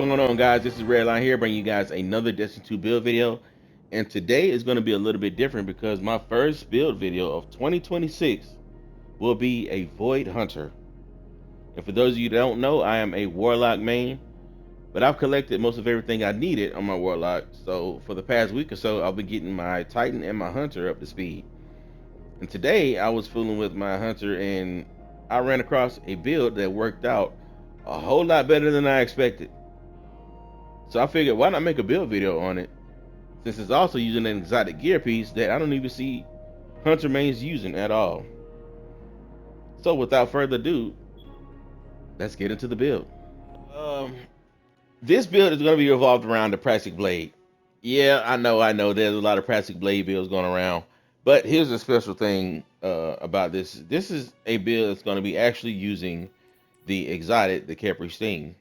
going on, guys? This is Redline here, bringing you guys another Destiny 2 build video. And today is going to be a little bit different because my first build video of 2026 will be a Void Hunter. And for those of you that don't know, I am a Warlock main, but I've collected most of everything I needed on my Warlock. So for the past week or so, I'll be getting my Titan and my Hunter up to speed. And today I was fooling with my Hunter and I ran across a build that worked out a whole lot better than I expected. So I figured, why not make a build video on it? Since it's also using an exotic gear piece that I don't even see Hunter mains using at all. So without further ado, let's get into the build. Um, this build is going to be revolved around the Prastic Blade. Yeah, I know. There's a lot of Prastic Blade builds going around, but here's a special thing about this. This is a build that's going to be actually using the exotic, the Khepri Sting.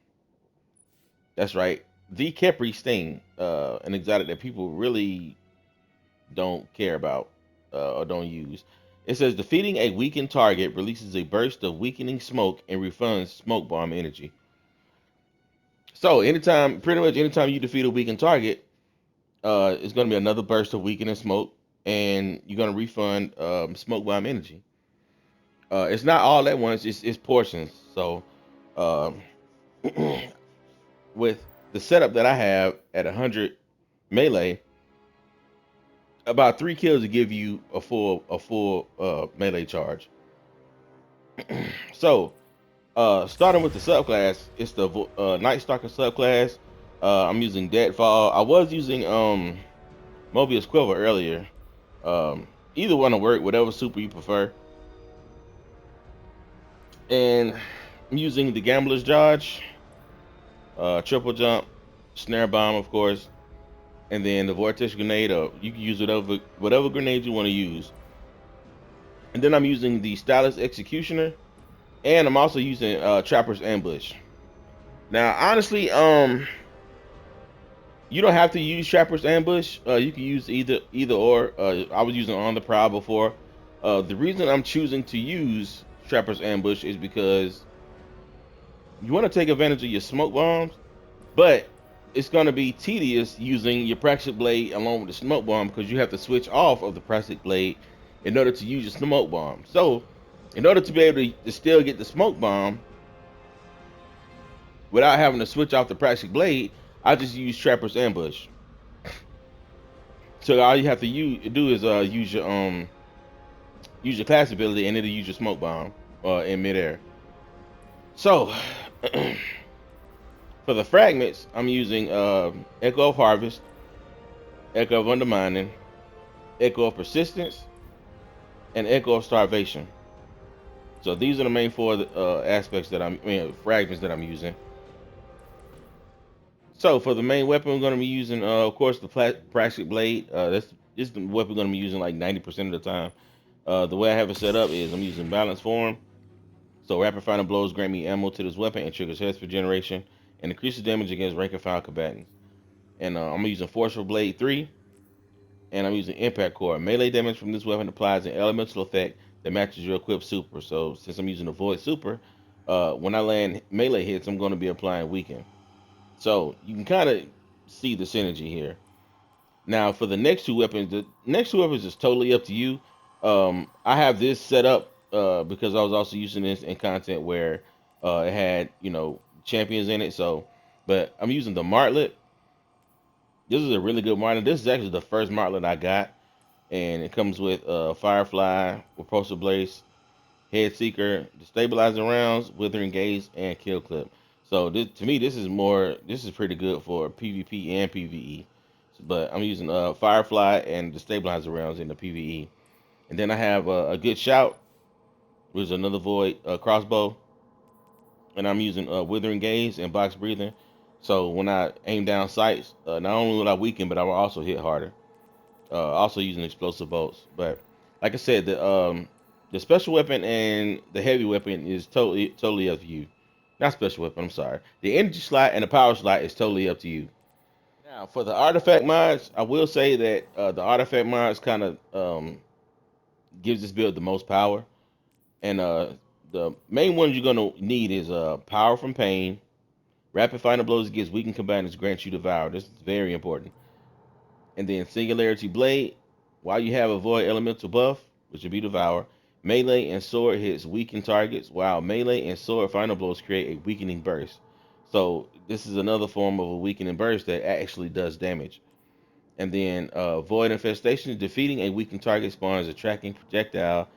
That's right, the Khepri Sting, an exotic that people really don't care about or don't use. It says defeating a weakened target releases a burst of weakening smoke and refunds smoke bomb energy. So anytime, pretty much anytime you defeat a weakened target, it's going to be another burst of weakening smoke, and you're going to refund smoke bomb energy. It's not all at once; it's portions. So um, with the setup that I have at 100 melee, about 3 kills to give you a full melee charge. So starting with the subclass, it's the Night Stalker subclass. I'm using Deadfall. I was using Mobius Quiver earlier. Either one will work, whatever super you prefer. And I'm using the Gambler's Dodge, Triple Jump, Snare Bomb, of course, and then the Vortex Grenade. You can use whatever grenade you want to use. And then I'm using the Stylus Executioner, and I'm also using Trapper's Ambush. Now, honestly, you don't have to use Trapper's Ambush. You can use either or. I was using On the Prowl before. The reason I'm choosing to use Trapper's Ambush is because you want to take advantage of your smoke bombs, but it's going to be tedious using your Praxic Blade along with the smoke bomb because you have to switch off of the Praxic Blade in order to use your smoke bomb. So, in order to be able to still get the smoke bomb without having to switch off the Praxic Blade, I just use Trapper's Ambush. So all you have to do is use your class ability and it'll use your smoke bomb in midair. So for the fragments, I'm using Echo of Harvest, Echo of Undermining, Echo of Persistence, and Echo of Starvation. So these are the main four aspects that fragments that I'm using. So for the main weapon, we're going to be using, of course, the Praxic Blade. This is the weapon we're going to be using like 90% of the time. The way I have it set up is I'm using Balance Form. So rapid fire blows grant me ammo to this weapon and triggers heads for generation and increases damage against rank and file combatants. And I'm using Forceful Blade 3, and I'm using Impact Core. Melee damage from this weapon applies an elemental effect that matches your equipped super. So since I'm using the Void Super, when I land melee hits, I'm going to be applying Weaken. So you can kind of see the synergy here. Now for the next two weapons is totally up to you. I have this set up because I was also using this in content where it had champions in it. So, but I'm using the Martlet. This is a really good Martlet. This is actually the first Martlet I got, and it comes with Firefly, Repulsor Blaze, Head Seeker, Destabilizing Rounds, Withering Gaze, and Kill Clip. So to me, this is pretty good for PvP and PvE. But I'm using Firefly and Destabilizer rounds in the PvE. And then I have a good shout, which is another Void crossbow, and I'm using Withering Gaze and Box Breathing. So when I aim down sights, not only will I weaken, but I will also hit harder. Also using explosive bolts. But like I said, the special weapon and the heavy weapon is totally up to you. Not special weapon. I'm sorry. The energy slot and the power slot is totally up to you. Now for the artifact mods, I will say that the artifact mods kind of gives this build the most power, and the main ones you're gonna need is power from pain, Rapid final blows against weakened combatants grants you devour. This is very important. And then singularity blade, while you have a void elemental buff, which would be devour, melee and sword hits weaken targets, while melee and sword final blows create a weakening burst. So this is another form of a weakening burst that actually does damage. And then void infestation, defeating a weakened target spawns a tracking projectile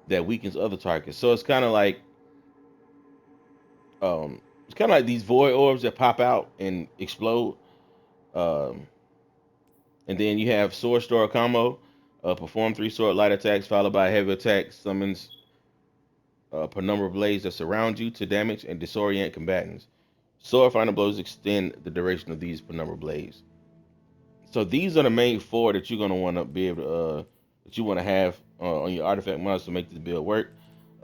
that weakens other targets. So it's kind of like these void orbs that pop out and explode. Um, and then you have sword store combo. Perform 3 sword light attacks followed by heavy attack summons per number of blades that surround you to damage and disorient combatants. Sword final blows extend the duration of these per number of blades. So these are the main four that you're gonna want to be able to that you want to have on your artifact models to make this build work.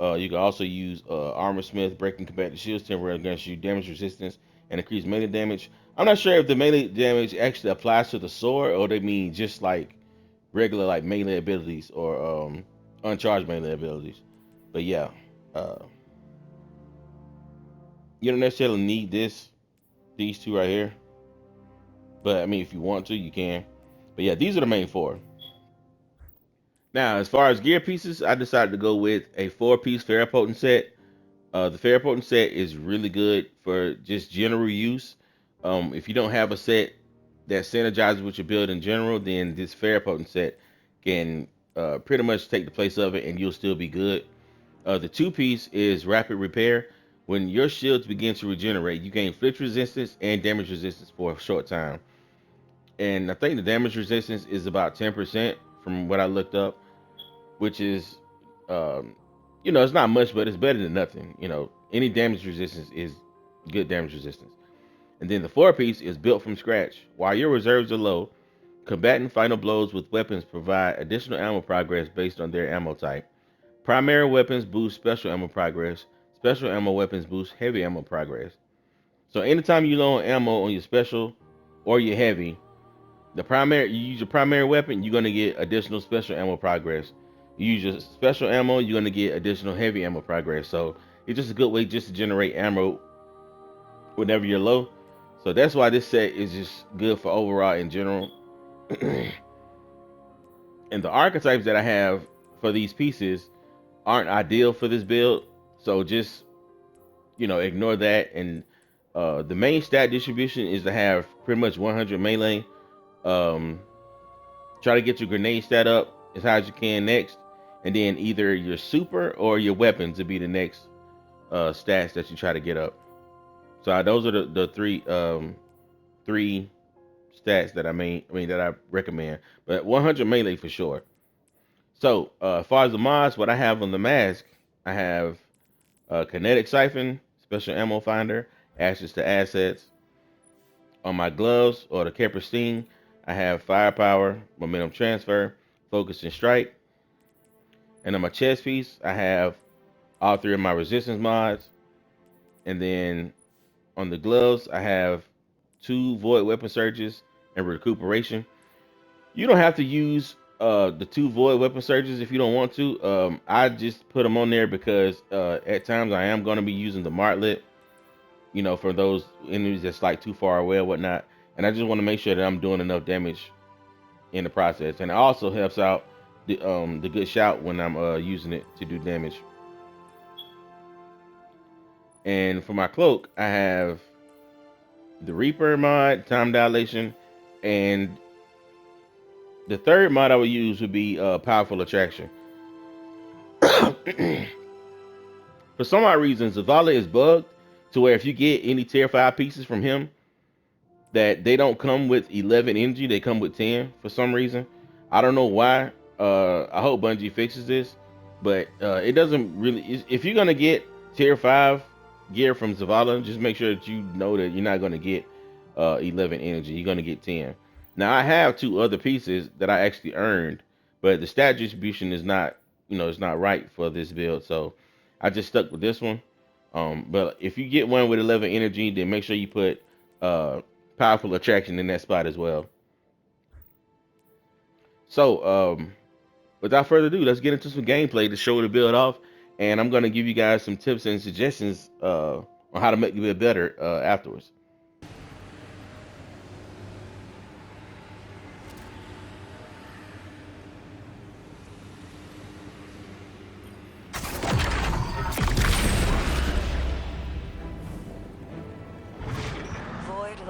You can also use armor smith, breaking combatant shields temporarily against you, damage resistance, and increase melee damage. I'm not sure if the melee damage actually applies to the sword or they mean just like regular like melee abilities or uncharged melee abilities. But yeah, uh, you don't necessarily need these two right here. But I mean, if you want to, you can. But yeah, these are the main four. Now, as far as gear pieces, I decided to go with a 4-piece Potent set. The Potent set is really good for just general use. If you don't have a set that synergizes with your build in general, then this Potent set can pretty much take the place of it, and you'll still be good. The 2-piece is Rapid Repair. When your shields begin to regenerate, you gain flinch resistance and damage resistance for a short time. And I think the damage resistance is about 10% from what I looked up, which is, um, it's not much, but it's better than nothing. Any damage resistance is good damage resistance. And then the 4-piece is built from scratch. While your reserves are low, combatant final blows with weapons provide additional ammo progress based on their ammo type. Primary weapons boost special ammo progress. Special ammo weapons boost heavy ammo progress. So anytime you low on ammo on your special or your heavy, you use your primary weapon, you're gonna get additional special ammo progress. You use your special ammo, you're gonna get additional heavy ammo progress. So it's just a good way just to generate ammo whenever you're low. So that's why this set is just good for overall in general. And the archetypes that I have for these pieces aren't ideal for this build. So just ignore that. And the main stat distribution is to have pretty much 100 melee. Um, Try to get your grenade stat up as high as you can next, and then either your super or your weapons to be the next stats that you try to get up. So those are the three stats that that I recommend. But 100 melee for sure. So as far as the mods, what I have on the mask, I have kinetic siphon, special ammo finder, access to assets. On my gloves or the Khepri sting, I have firepower, momentum transfer, focus and strike. And on my chest piece, I have all three of my resistance mods. And then on the gloves, I have 2 void weapon surges and recuperation. You don't have to use the 2 void weapon surges if you don't want to. I just put them on there because at times I am going to be using the martlet, for those enemies that's like too far away or whatnot. And I just want to make sure that I'm doing enough damage in the process. And it also helps out the good shout when I'm using it to do damage. And for my cloak, I have the Reaper mod, time dilation, and the third mod I would use would be powerful attraction. For some odd reason, Zavala is bugged to where if you get any tier 5 pieces from him, that they don't come with 11 energy, they come with 10 for some reason. I don't know why. I hope Bungie fixes this, but it doesn't really. If you're gonna get tier 5 gear from Zavala, just make sure that you know that you're not gonna get 11 energy. You're gonna get 10. Now I have 2 other pieces that I actually earned, but the stat distribution is not, it's not right for this build, so I just stuck with this one. But if you get one with 11 energy, then make sure you put uh, powerful attraction in that spot as well. So, without further ado, let's get into some gameplay to show the build off, and I'm gonna give you guys some tips and suggestions on how to make the build better afterwards.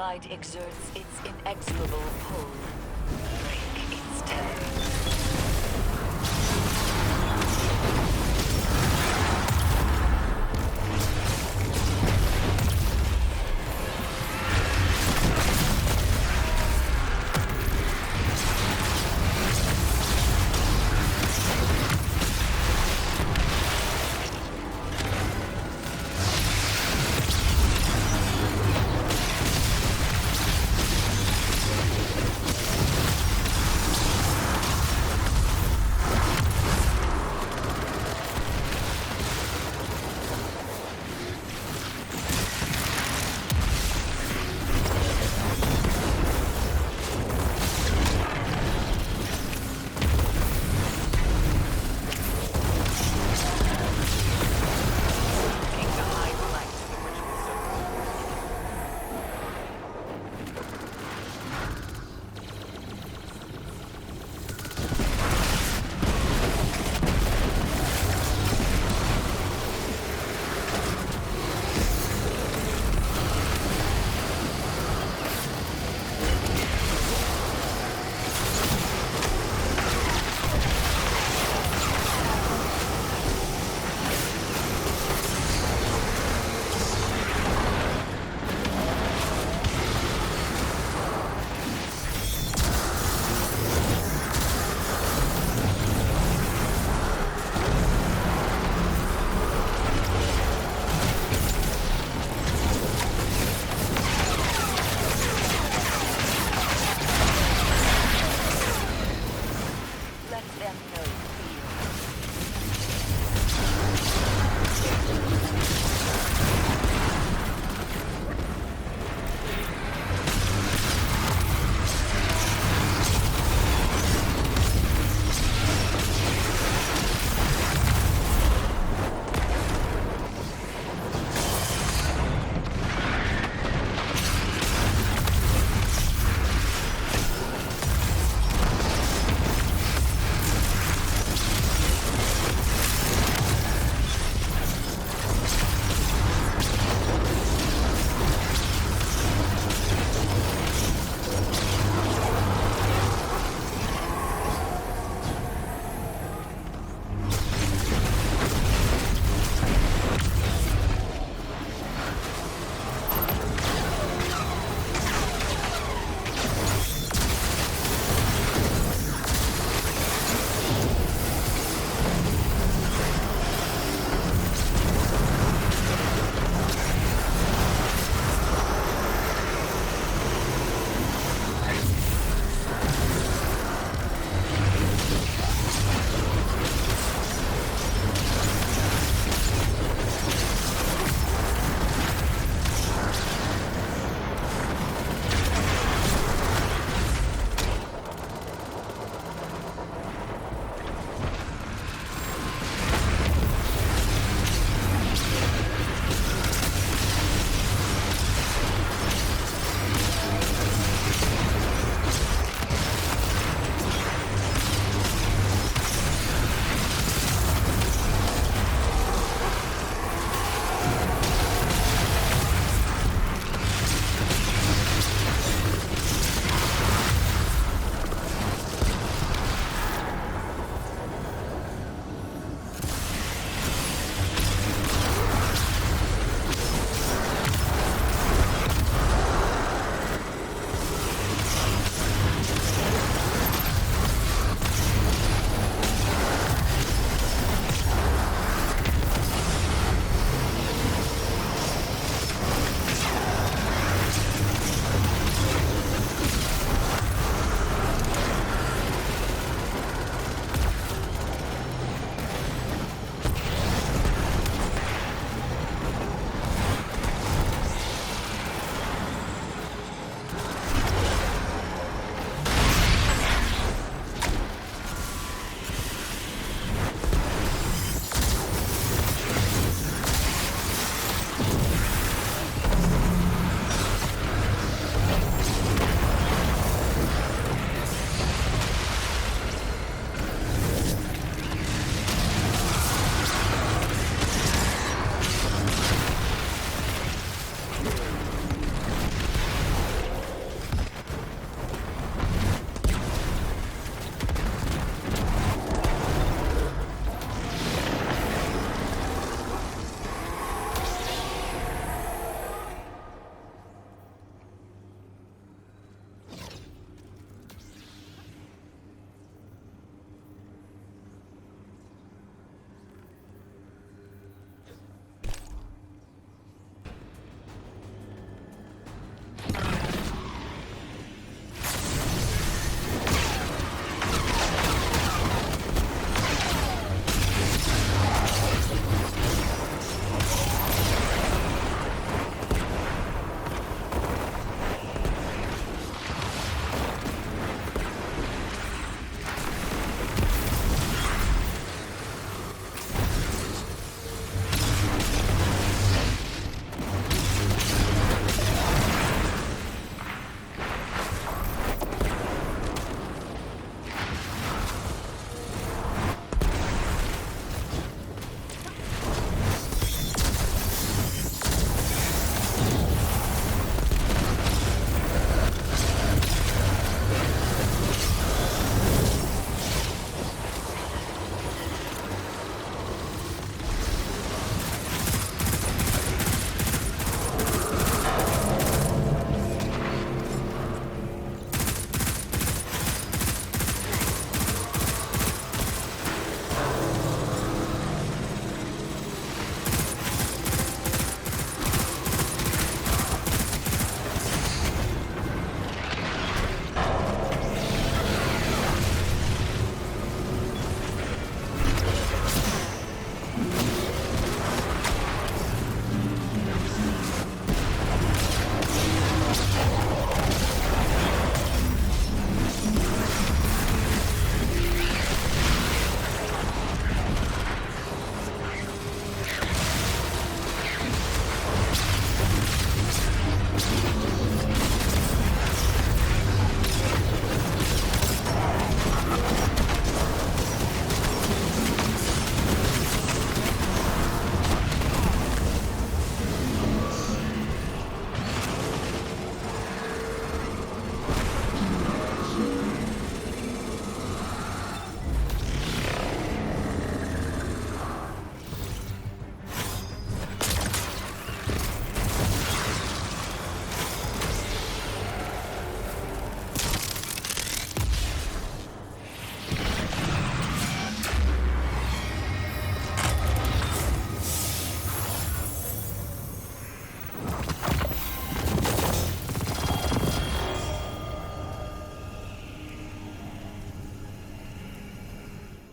light exerts its inexorable pull. Break its tether.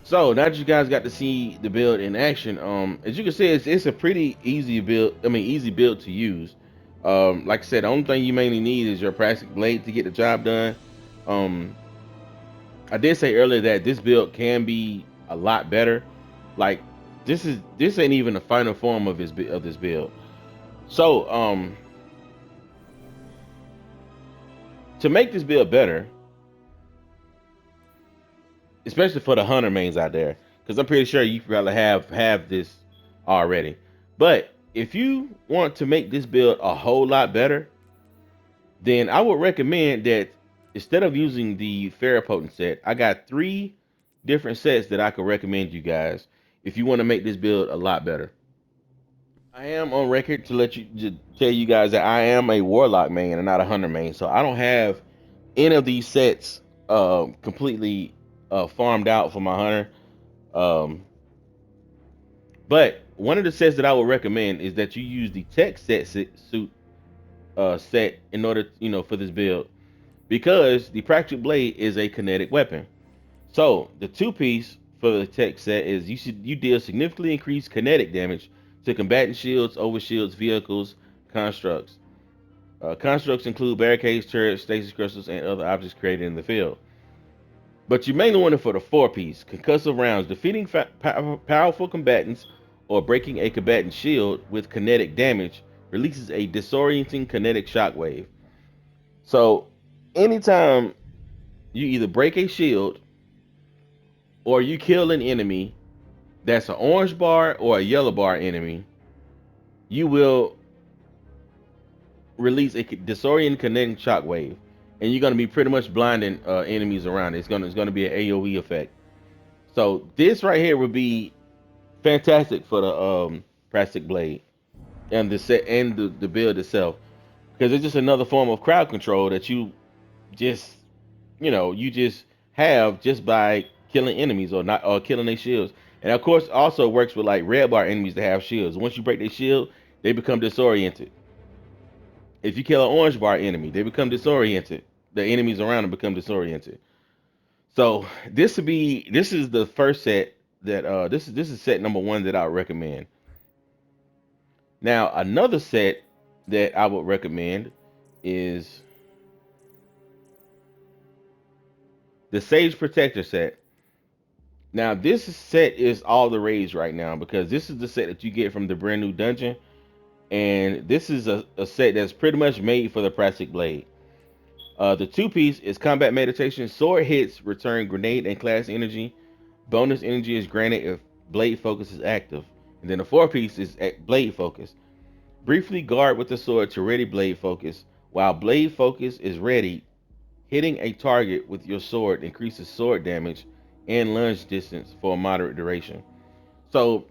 So now that you guys got to see the build in action, as you can see, it's a pretty easy build. I mean, easy build to use. Like I said, the only thing you mainly need is your plastic blade to get the job done. Um, I did say earlier that this build can be a lot better. Like this ain't even the final form of this build. So to make this build better, especially for the hunter mains out there, because I'm pretty sure you probably have this already. But if you want to make this build a whole lot better, then I would recommend that instead of using the Ferropotent set, I got three different sets that I could recommend you guys if you want to make this build a lot better. I am on record to tell you guys that I am a Warlock main and not a Hunter main, so I don't have any of these sets completely farmed out for my Hunter. Um, but one of the sets that I would recommend is that you use the tech suit set in order, for this build because the practical blade is a kinetic weapon. So the two piece for the tech set is you deal significantly increased kinetic damage to combatant shields, overshields, vehicles, constructs. Constructs include barricades, turrets, stasis crystals, and other objects created in the field. But you mainly want it for the four piece concussive rounds, defeating powerful combatants or breaking a combatant shield with kinetic damage releases a disorienting kinetic shockwave. So anytime you either break a shield or you kill an enemy that's an orange bar or a yellow bar enemy, you will release a disorienting kinetic shockwave, and you're gonna be pretty much blinding enemies around it. It's gonna be an AOE effect. So this right here would be fantastic for the plastic blade and the set and the build itself because it's just another form of crowd control that just you just have just by killing enemies or not or killing their shields. And of course, also works with like red bar enemies that have shields. Once you break their shield, they become disoriented. If you kill an orange bar enemy, they become disoriented. The enemies around them become disoriented. So this is the first set that this is set number one that I would recommend. Now another set that I would recommend is the Sage Protector set. Now this set is all the rage right now because this is the set that you get from the brand new dungeon, and this is a set that's pretty much made for the plastic blade. The two piece is combat meditation. Sword hits return grenade and class energy. Bonus energy is granted if blade focus is active. And then the four piece is blade focus. Briefly guard with the sword to ready blade focus. While blade focus is ready, hitting a target with your sword increases sword damage and lunge distance for a moderate duration. So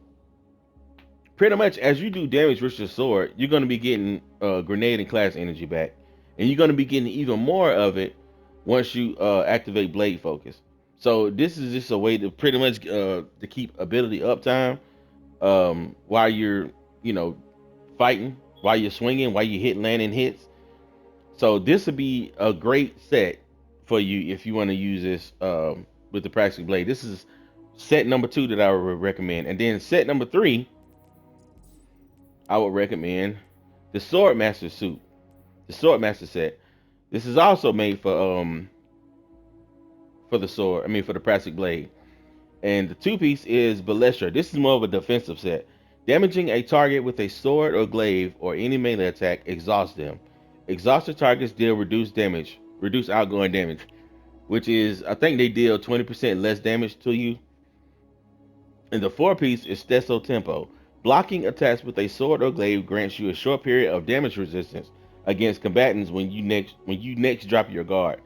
pretty much as you do damage with your sword, you're going to be getting grenade and class energy back, and you're going to be getting even more of it once you activate blade focus. So this is just a way to pretty much to keep ability uptime while you're fighting, while you're swinging, while you hit landing hits. So this would be a great set for you if you want to use this with the practical blade. This is set number two that I would recommend, and then set number three I would recommend the Swordmaster suit, the Swordmaster set. This is also made for the sword. I mean for the plastic blade. And the two piece is Ballestra. This is more of a defensive set. Damaging a target with a sword or glaive or any melee attack exhausts them. Exhausted targets deal reduced damage, reduced outgoing damage, which is I think they deal 20% less damage to you. And the four piece is Stesso Tempo. Blocking attacks with a sword or glaive grants you a short period of damage resistance against combatants when you next drop your guard.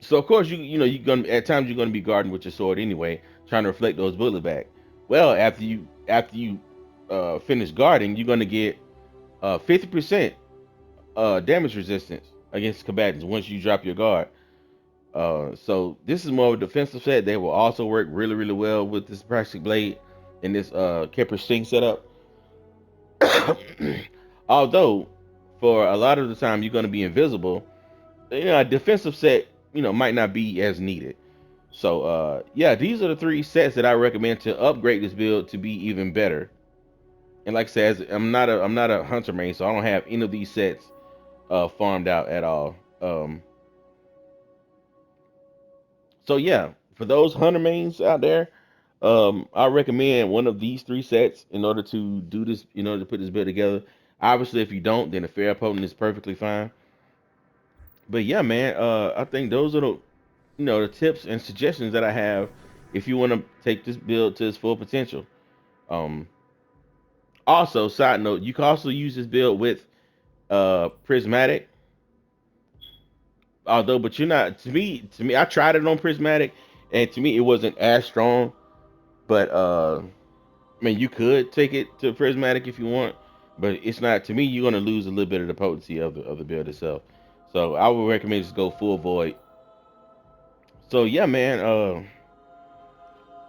So of course you're gonna at times you're gonna be guarding with your sword anyway, trying to reflect those bullets back. Well, after you finish guarding, you're gonna get 50% damage resistance against combatants once you drop your guard. So this is more of a defensive set. They will also work really, really well with this plastic blade and this Khepri sting setup. Although, for a lot of the time you're going to be invisible, a defensive set, might not be as needed. So yeah, these are the three sets that I recommend to upgrade this build to be even better. And like I said, I'm not a hunter main, so I don't have any of these sets farmed out at all. So yeah, for those hunter mains out there, I recommend one of these three sets in order to do this, in order to put this build together. Obviously, if you don't, then a fair potent is perfectly fine. But yeah, man, I think those are the tips and suggestions that I have if you want to take this build to its full potential. Um, Also, side note, you can also use this build with prismatic. Although, but you're not, to me, I tried it on prismatic, and to me, it wasn't as strong. But I mean, you could take it to prismatic if you want, but it's not. To me, you're gonna lose a little bit of the potency of the build itself. So I would recommend just go full void. So yeah, man.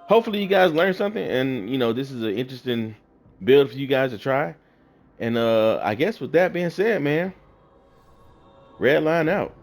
Hopefully you guys learned something, and this is an interesting build for you guys to try. And I guess with that being said, man, red line out.